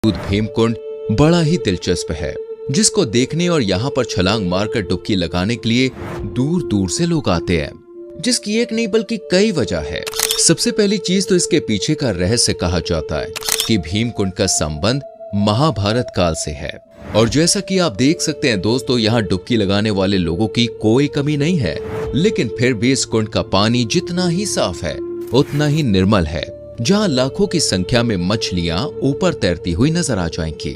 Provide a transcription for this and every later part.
भीमकुंड बड़ा ही दिलचस्प है, जिसको देखने और यहाँ पर छलांग मारकर डुबकी लगाने के लिए दूर दूर से लोग आते हैं, जिसकी एक नहीं बल्कि कई वजह है। सबसे पहली चीज तो इसके पीछे का रहस्य कहा जाता है कि भीमकुंड का संबंध महाभारत काल से है। और जैसा कि आप देख सकते हैं दोस्तों, यहाँ डुबकी लगाने वाले लोगों की कोई कमी नहीं है, लेकिन फिर भी इस कुंड का पानी जितना ही साफ है उतना ही निर्मल है, जहाँ लाखों की संख्या में मछलियां ऊपर तैरती हुई नजर आ जाएंगी।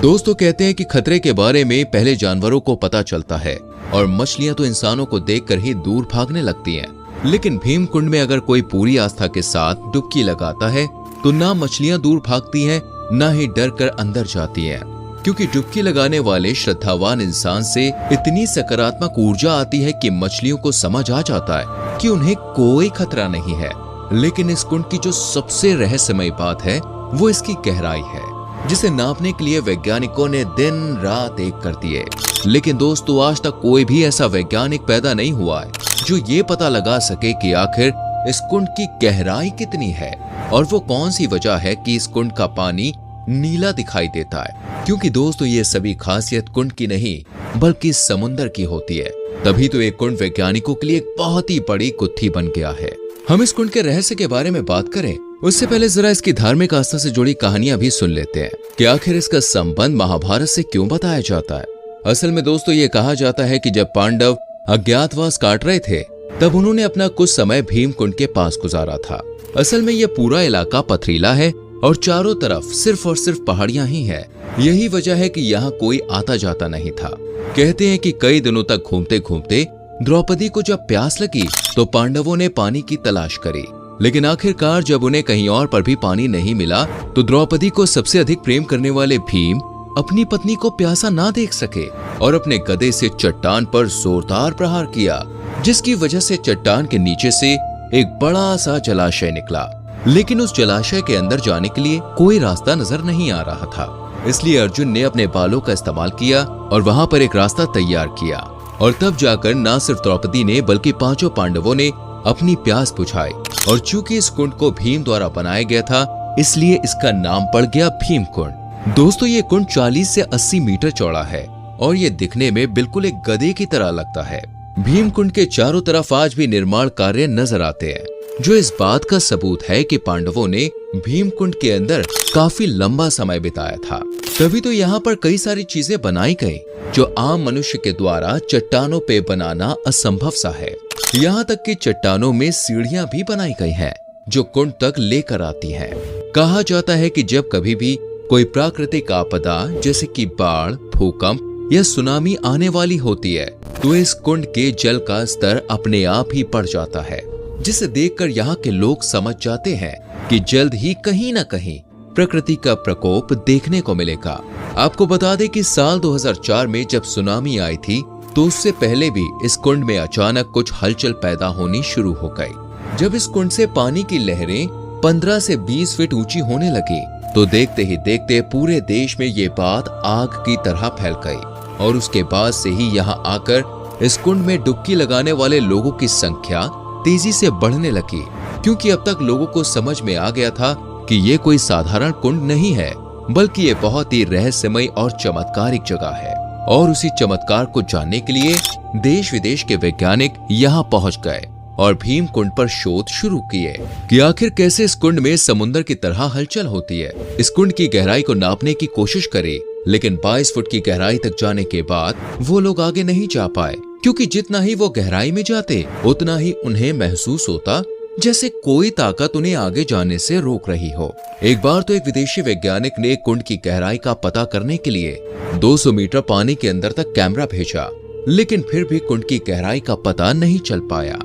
दोस्तों कहते हैं कि खतरे के बारे में पहले जानवरों को पता चलता है और मछलियां तो इंसानों को देखकर ही दूर भागने लगती हैं। लेकिन भीमकुंड में अगर कोई पूरी आस्था के साथ डुबकी लगाता है तो ना मछलियां दूर भागती हैं, ना ही डर कर अंदर जाती हैं, क्योंकि डुबकी लगाने वाले श्रद्धावान इंसान से इतनी सकारात्मक ऊर्जा आती है कि मछलियों को समझ आ जाता है कि उन्हें कोई खतरा नहीं है। लेकिन इस कुंड की जो सबसे रहस्यमय बात है वो इसकी गहराई है, जिसे नापने के लिए वैज्ञानिकों ने दिन रात एक कर दिए। लेकिन दोस्तों आज तक कोई भी ऐसा वैज्ञानिक पैदा नहीं हुआ है जो ये पता लगा सके कि आखिर इस कुंड की गहराई कितनी है और वो कौन सी वजह है कि इस कुंड का पानी नीला दिखाई देता है। क्योंकि दोस्तों ये सभी खासियत कुंड की नहीं बल्कि समुंदर की होती है। तभी तो एक कुंड वैज्ञानिकों के लिए एक बहुत ही बड़ी गुत्थी बन गया है। हम इस कुंड के रहस्य के बारे में बात करें उससे पहले जरा इसकी धार्मिक आस्था से जुड़ी कहानियां भी सुन लेते हैं कि आखिर इसका संबंध महाभारत से क्यों बताया जाता है। असल में दोस्तों ये कहा जाता है कि जब पांडव अज्ञातवास काट रहे थे तब उन्होंने अपना कुछ समय भीमकुंड के पास गुजारा था। असल में यह पूरा इलाका पथरीला है और चारों तरफ सिर्फ और सिर्फ पहाड़ियां ही है। यही वजह है कि यहाँ कोई आता जाता नहीं था। कहते हैं कि कई दिनों तक घूमते घूमते द्रौपदी को जब प्यास लगी तो पांडवों ने पानी की तलाश करी, लेकिन आखिरकार जब उन्हें कहीं और पर भी पानी नहीं मिला तो द्रौपदी को सबसे अधिक प्रेम करने वाले भीम अपनी पत्नी को प्यासा ना देख सके और अपने गदे से चट्टान पर जोरदार प्रहार किया, जिसकी वजह से चट्टान के नीचे से एक बड़ा सा जलाशय निकला। लेकिन उस जलाशय के अंदर जाने के लिए कोई रास्ता नजर नहीं आ रहा था, इसलिए अर्जुन ने अपने बालों का इस्तेमाल किया और वहां पर एक रास्ता तैयार किया। और तब जाकर न सिर्फ द्रौपदी ने बल्कि पांचों पांडवों ने अपनी प्यास बुझाई। और चूंकि इस कुंड को भीम द्वारा बनाया गया था इसलिए इसका नाम पड़ गया भीमकुंड। दोस्तों ये कुंड 40 से 80 मीटर चौड़ा है और ये दिखने में बिल्कुल एक गधे की तरह लगता है। भीमकुंड के चारों तरफ आज भी निर्माण कार्य नजर आते हैं, जो इस बात का सबूत है कि पांडवों ने भीमकुंड के अंदर काफी लंबा समय बिताया था। तभी तो यहाँ पर कई सारी चीजें बनाई गई जो आम मनुष्य के द्वारा चट्टानों पे बनाना असंभव सा है। यहाँ तक कि चट्टानों में सीढ़ियां भी बनाई गई हैं, जो कुंड तक लेकर आती हैं। कहा जाता है कि जब कभी भी कोई प्राकृतिक आपदा जैसे कि बाढ़, भूकंप या सुनामी आने वाली होती है तो इस कुंड के जल का स्तर अपने आप ही बढ़ जाता है, जिसे देखकर यहाँ के लोग समझ जाते हैं कि जल्द ही कहीं न कहीं प्रकृति का प्रकोप देखने को मिलेगा। आपको बता दें कि साल 2004 में जब सुनामी आई थी तो उससे पहले भी इस कुंड में अचानक कुछ हलचल पैदा होनी शुरू हो गई। जब इस कुंड से पानी की लहरें 15 से 20 फीट ऊंची होने लगी तो देखते ही देखते पूरे देश में ये बात आग की तरह फैल गई। और उसके बाद से ही यहाँ आकर इस कुंड में डुबकी लगाने वाले लोगों की संख्या तेजी से बढ़ने लगी, क्योंकि अब तक लोगों को समझ में आ गया था कि ये कोई साधारण कुंड नहीं है बल्कि ये बहुत ही रहस्यमय और चमत्कारिक जगह है। और उसी चमत्कार को जानने के लिए देश विदेश के वैज्ञानिक यहाँ पहुंच गए और भीमकुंड पर शोध शुरू किए कि आखिर कैसे इस कुंड में समुद्र की तरह हलचल होती है। इस कुंड की गहराई को नापने की कोशिश करी, लेकिन 22 फुट की गहराई तक जाने के बाद वो लोग आगे नहीं जा पाए, क्योंकि जितना ही वो गहराई में जाते उतना ही उन्हें महसूस होता जैसे कोई ताकत उन्हें आगे जाने से रोक रही हो। एक बार तो एक विदेशी वैज्ञानिक ने कुंड की गहराई का पता करने के लिए 200 मीटर पानी के अंदर तक कैमरा भेजा, लेकिन फिर भी कुंड की गहराई का पता नहीं चल पाया।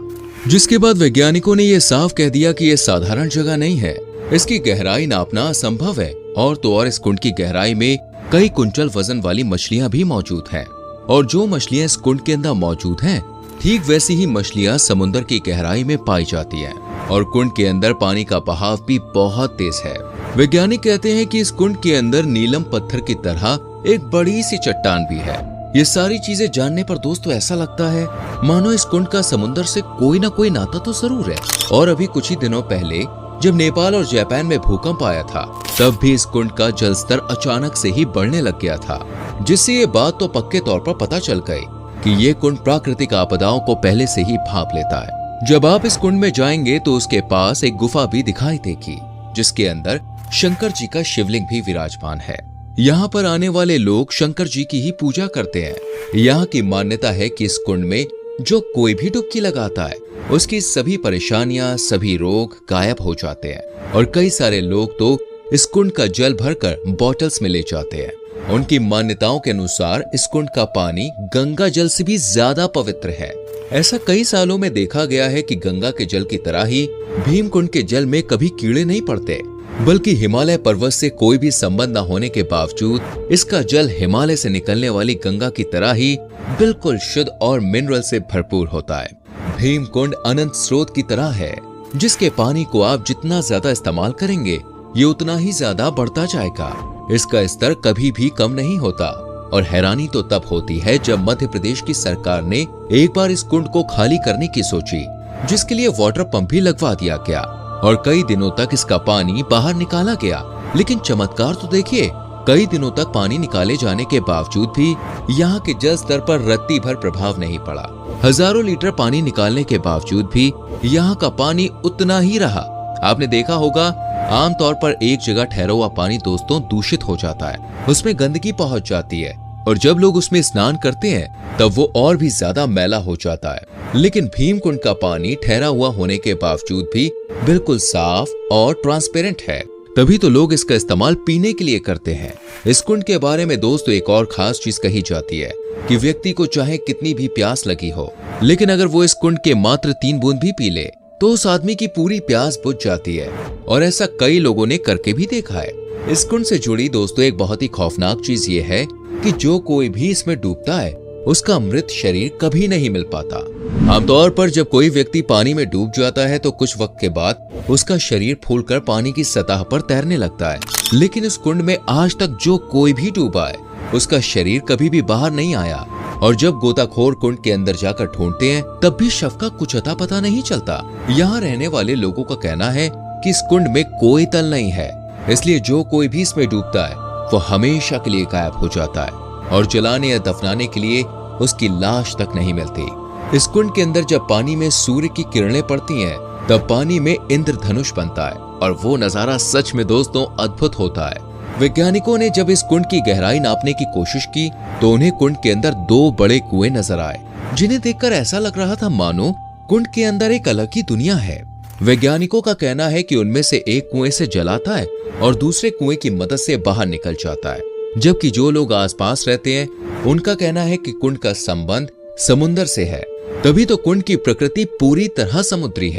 जिसके बाद वैज्ञानिकों ने यह साफ कह दिया कि यह साधारण जगह नहीं है, इसकी गहराई नापना असंभव है। और तो और इस कुंड की गहराई में कई कुंटल वजन वाली मछलियां भी मौजूद हैं। और जो मछलियां इस कुंड के अंदर मौजूद हैं ठीक वैसी ही मछलियां समुद्र की गहराई में पाई जाती हैं। और कुंड के अंदर पानी का बहाव भी बहुत तेज है। वैज्ञानिक कहते हैं कि इस कुंड के अंदर नीलम पत्थर की तरह एक बड़ी सी चट्टान भी है। ये सारी चीजें जानने पर दोस्तों ऐसा लगता है मानो इस कुंड का समुद्र से कोई ना कोई नाता तो जरूर है। और अभी कुछ ही दिनों पहले जब नेपाल और जापान में भूकंप आया था तब भी इस कुंड का जल स्तर अचानक से ही बढ़ने लग गया था, जिससे ये बात तो पक्के तौर पर पता चल गई कि ये कुंड प्राकृतिक आपदाओं को पहले से ही भांप लेता है। जब आप इस कुंड में जाएंगे तो उसके पास एक गुफा भी दिखाई देगी, जिसके अंदर शंकर जी का शिवलिंग भी विराजमान है। यहाँ पर आने वाले लोग शंकर जी की ही पूजा करते हैं। यहाँ की मान्यता है कि इस कुंड में जो कोई भी डुबकी लगाता है उसकी सभी परेशानियां, सभी रोग गायब हो जाते हैं और कई सारे लोग तो इस कुंड का जल भरकर बॉटल्स में ले जाते हैं। उनकी मान्यताओं के अनुसार इस कुंड का पानी गंगा जल से भी ज्यादा पवित्र है। ऐसा कई सालों में देखा गया है कि गंगा के जल की तरह ही भीम कुंड के जल में कभी कीड़े नहीं पड़ते, बल्कि हिमालय पर्वत से कोई भी संबंध न होने के बावजूद इसका जल हिमालय से निकलने वाली गंगा की तरह ही बिल्कुल शुद्ध और मिनरल से भरपूर होता है। भीम कुंड अनंत स्रोत की तरह है, जिसके पानी को आप जितना ज्यादा इस्तेमाल करेंगे ये उतना ही ज्यादा बढ़ता जाएगा। इसका स्तर कभी भी कम नहीं होता और हैरानी तो तब होती है जब मध्य प्रदेश की सरकार ने एक बार इस कुंड को खाली करने की सोची, जिसके लिए वाटर पंप भी लगवा दिया गया और कई दिनों तक इसका पानी बाहर निकाला गया। लेकिन चमत्कार तो देखिए, कई दिनों तक पानी निकाले जाने के बावजूद भी यहाँ के जल स्तर पर रत्ती भर प्रभाव नहीं पड़ा। हजारों लीटर पानी निकालने के बावजूद भी यहाँ का पानी उतना ही रहा। आपने देखा होगा, आमतौर पर एक जगह ठहरा हुआ पानी दोस्तों दूषित हो जाता है, उसमें गंदगी पहुंच जाती है और जब लोग उसमें स्नान करते हैं तब वो और भी ज्यादा मैला हो जाता है। लेकिन भीम कुंड का पानी ठहरा हुआ होने के बावजूद भी बिल्कुल साफ और ट्रांसपेरेंट है, तभी तो लोग इसका इस्तेमाल पीने के लिए करते हैं। इस कुंड के बारे में दोस्तों एक और खास चीज कही जाती है कि व्यक्ति को चाहे कितनी भी प्यास लगी हो, लेकिन अगर वो इस कुंड के मात्र 3 बूंद भी पी ले तो उस आदमी की पूरी प्यास बुझ जाती है और ऐसा कई लोगों ने करके भी देखा है। इस कुंड से जुड़ी दोस्तों एक बहुत ही खौफनाक चीज ये है कि जो कोई भी इसमें डूबता है उसका मृत शरीर कभी नहीं मिल पाता। आमतौर पर जब कोई व्यक्ति पानी में डूब जाता है तो कुछ वक्त के बाद उसका शरीर फूलकर पानी की सतह पर तैरने लगता है, लेकिन इस कुंड में आज तक जो कोई भी डूबा है उसका शरीर कभी भी बाहर नहीं आया और जब गोताखोर कुंड के अंदर जाकर ढूंढते हैं तब भी शव का कुछ अता पता नहीं चलता। यहाँ रहने वाले लोगों का कहना है कि इस कुंड में कोई तल नहीं है, इसलिए जो कोई भी इसमें डूबता है वो हमेशा के लिए गायब हो जाता है और जलाने या दफनाने के लिए उसकी लाश तक नहीं मिलती। इस कुंड के अंदर जब पानी में सूर्य की किरणें पड़ती हैं तब पानी में इंद्रधनुष बनता है और वो नजारा सच में दोस्तों अद्भुत होता है। वैज्ञानिकों ने जब इस कुंड की गहराई नापने की कोशिश की तो उन्हें कुंड के अंदर 2 बड़े कुएं नजर आए, जिन्हें देखकर ऐसा लग रहा था मानो कुंड के अंदर एक अलग ही दुनिया है। वैज्ञानिकों का कहना है कि उनमें से एक कुएं से जल आता है और दूसरे कुएं की मदद से बाहर निकल जाता है, जबकि जो लोग आसपास रहते हैं उनका कहना है कि कुंड का संबंध समुंदर से है। तभी तो कुंड की प्रकृति पूरी तरह समुद्री है।